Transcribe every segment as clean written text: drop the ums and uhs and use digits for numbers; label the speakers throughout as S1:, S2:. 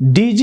S1: DG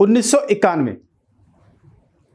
S1: 1991।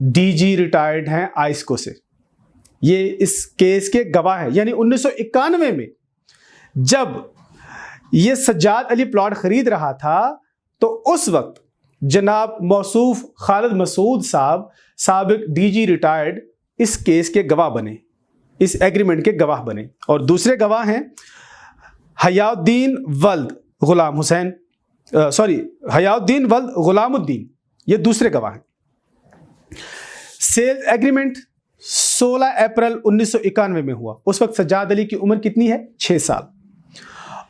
S1: D G retired ہیں آئسکو سے، یہ اس کیس کے گواہ ہیں. یعنی 1991 میں جب یہ سجاد علی پلاٹ خرید رہا تھا تو اس وقت جناب موصوف خالد مسعود صاحب سابق ڈی جی ریٹائرڈ اس کیس کے گواہ بنے، اس ایگریمنٹ کے گواہ بنے. اور دوسرے گواہ ہیں حیاء الدین ولد غلام حسین، حیاء الدین ولد غلام الدین، یہ دوسرے گواہ ہیں. سیلز ایگریمنٹ 16 اپریل 1991 میں ہوا. اس وقت سجاد علی کی عمر کتنی ہے؟ 6 سال.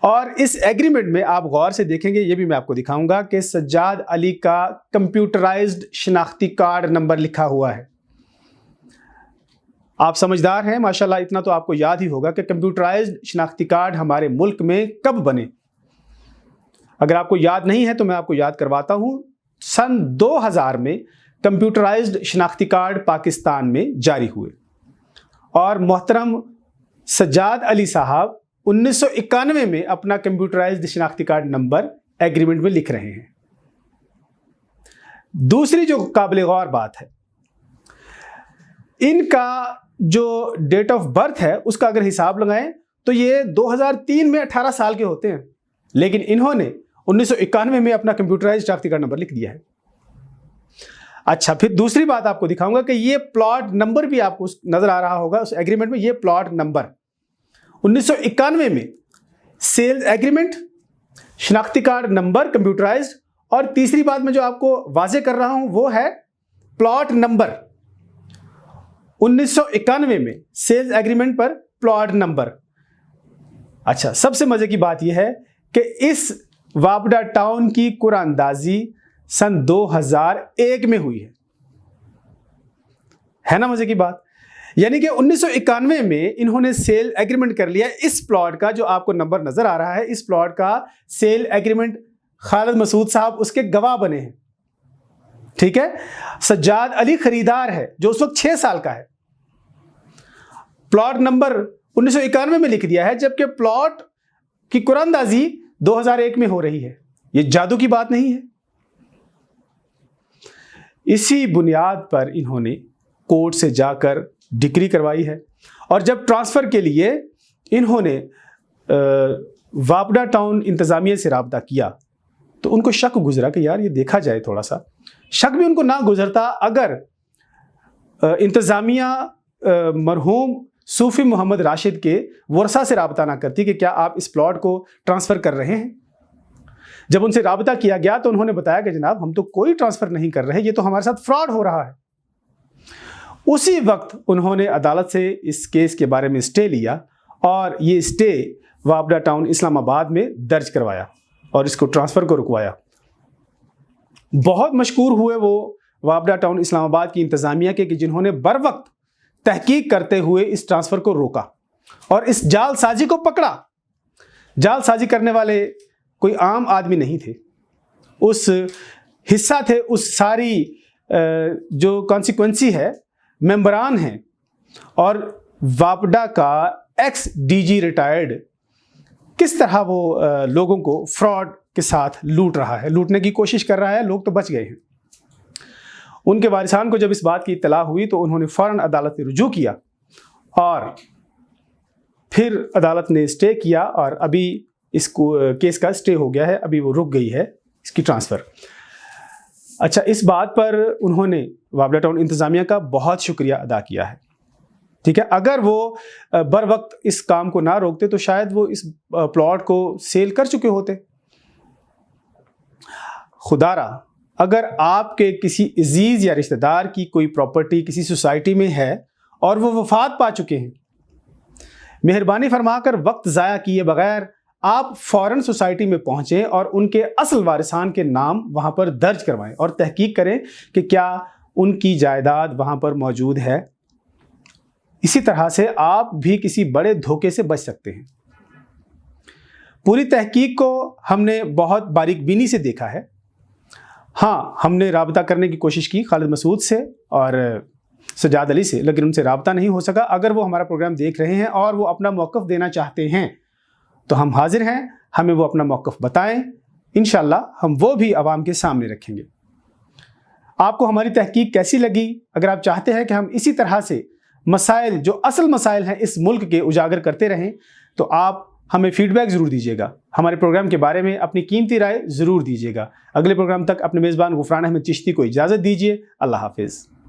S1: اور اس ایگریمنٹ میں آپ غور سے دیکھیں گے، یہ بھی میں آپ کو دکھاؤں گا کہ سجاد علی کا کمپیوٹرائزڈ شناختی کارڈ نمبر لکھا ہوا ہے. آپ سمجھدار ہیں ماشاءاللہ، اتنا تو آپ کو یاد ہی ہوگا کہ کمپیوٹرائزڈ شناختی کارڈ ہمارے ملک میں کب بنے. اگر آپ کو یاد نہیں ہے تو میں آپ کو یاد کرواتا ہوں. سن 2000 میں کمپیوٹرائزڈ شناختی کارڈ پاکستان میں جاری ہوئے، اور محترم سجاد علی صاحب 1991 میں اپنا کمپیوٹرائزڈ شناختی کارڈ نمبر ایگریمنٹ میں لکھ رہے ہیں. دوسری جو قابل غور بات ہے، ان کا جو ڈیٹ آف برتھ ہے اس کا اگر حساب لگائیں تو یہ 2003 میں 18 سال کے ہوتے ہیں، لیکن انہوں نے 1991 میں اپنا کمپیوٹرائزڈ شناختی کارڈ نمبر لکھ دیا ہے. اچھا، پھر دوسری بات آپ کو دکھاؤں گا کہ یہ پلاٹ نمبر بھی آپ کو نظر آ رہا ہوگا اس ایگریمنٹ میں. یہ پلاٹ نمبر 1991 میں سیلز ایگریمنٹ، شناختی کارڈ نمبر کمپیوٹرائزڈ، اور تیسری بات میں جو آپ کو واضح کر رہا ہوں وہ ہے پلاٹ نمبر. 1991 میں سیلز ایگریمنٹ پر پلاٹ نمبر. اچھا، سب سے مزے کی بات یہ ہے کہ اس وابڈا ٹاؤن کی قرعہ اندازی سن 2001 میں ہوئی ہے نا مزے کی بات. یعنی کہ 1991 میں انہوں نے سیل ایگریمنٹ کر لیا. اس پلاٹ کا جو آپ کو نمبر نظر آ رہا ہے، اس پلاٹ کا سیل ایگریمنٹ خالد مسعود صاحب اس کے گواہ بنے ہیں. ٹھیک ہے، سجاد علی خریدار ہے جو اس وقت 6 سال کا ہے. پلاٹ نمبر 1991 میں لکھ دیا ہے، جبکہ پلاٹ کی قرعہ اندازی 2001 میں ہو رہی ہے. یہ جادو کی بات نہیں ہے. اسی بنیاد پر انہوں نے کورٹ سے جا کر ڈگری کروائی ہے، اور جب ٹرانسفر کے لیے انہوں نے وابڈا ٹاؤن انتظامیہ سے رابطہ کیا تو ان کو شک گزرا کہ یار یہ دیکھا جائے. تھوڑا سا شک بھی ان کو نہ گزرتا اگر انتظامیہ مرحوم صوفی محمد راشد کے ورثہ سے رابطہ نہ کرتی کہ کیا آپ اس پلاٹ کو ٹرانسفر کر رہے ہیں. جب ان سے رابطہ کیا گیا تو انہوں نے بتایا کہ جناب ہم تو کوئی ٹرانسفر نہیں کر رہے، یہ تو ہمارے ساتھ فراڈ ہو رہا ہے. اسی وقت انہوں نے عدالت سے اس کیس کے بارے میں اسٹے لیا، اور یہ اسٹے وابڈا ٹاؤن اسلام آباد میں درج کروایا اور اس کو ٹرانسفر کو رکوایا. بہت مشکور ہوئے وہ وابڈا ٹاؤن اسلام آباد کی انتظامیہ کے کہ جنہوں نے بر وقت تحقیق کرتے ہوئے اس ٹرانسفر کو روکا اور اس جال سازی کو پکڑا. جال سازی کرنے والے کوئی عام آدمی نہیں تھے، اس حصہ تھے اس ساری جو کانسیکوینسی ہے، ممبران ہیں. اور وابڈا کا ایکس ڈی جی ریٹائرڈ کس طرح وہ لوگوں کو فراڈ کے ساتھ لوٹ رہا ہے، لوٹنے کی کوشش کر رہا ہے. لوگ تو بچ گئے ہیں. ان کے وارثان کو جب اس بات کی اطلاع ہوئی تو انہوں نے فوراً عدالت سے رجوع کیا، اور پھر عدالت نے اسٹے کیا، اور ابھی اس کو کیس کا اسٹے ہو گیا ہے، ابھی وہ رک گئی ہے اس کی ٹرانسفر. اچھا، اس بات پر انہوں نے وابڈا ٹاؤن انتظامیہ کا بہت شکریہ ادا کیا ہے. ٹھیک ہے، اگر وہ بر وقت اس کام کو نہ روکتے تو شاید وہ اس پلاٹ کو سیل کر چکے ہوتے. خدا را اگر آپ کے کسی عزیز یا رشتہ دار کی کوئی پراپرٹی کسی سوسائٹی میں ہے اور وہ وفات پا چکے ہیں، مہربانی فرما کر وقت ضائع کیے بغیر آپ فوراً سوسائٹی میں پہنچیں اور ان کے اصل وارثان کے نام وہاں پر درج کروائیں اور تحقیق کریں کہ کیا ان کی جائیداد وہاں پر موجود ہے. اسی طرح سے آپ بھی کسی بڑے دھوکے سے بچ سکتے ہیں. پوری تحقیق کو ہم نے بہت باریک بینی سے دیکھا ہے. ہاں، ہم نے رابطہ کرنے کی کوشش کی خالد مسعود سے اور سجاد علی سے، لیکن ان سے رابطہ نہیں ہو سکا. اگر وہ ہمارا پروگرام دیکھ رہے ہیں اور وہ اپنا موقف دینا چاہتے ہیں تو ہم حاضر ہیں، ہمیں وہ اپنا موقف بتائیں. انشاءاللہ ہم وہ بھی عوام کے سامنے رکھیں گے. آپ کو ہماری تحقیق کیسی لگی؟ اگر آپ چاہتے ہیں کہ ہم اسی طرح سے مسائل جو اصل مسائل ہیں اس ملک کے اجاگر کرتے رہیں تو آپ ہمیں فیڈ بیک ضرور دیجیے گا، ہمارے پروگرام کے بارے میں اپنی قیمتی رائے ضرور دیجیے گا۔ اگلے پروگرام تک اپنے میزبان غفران احمد چشتی کو اجازت دیجیے۔ اللہ حافظ۔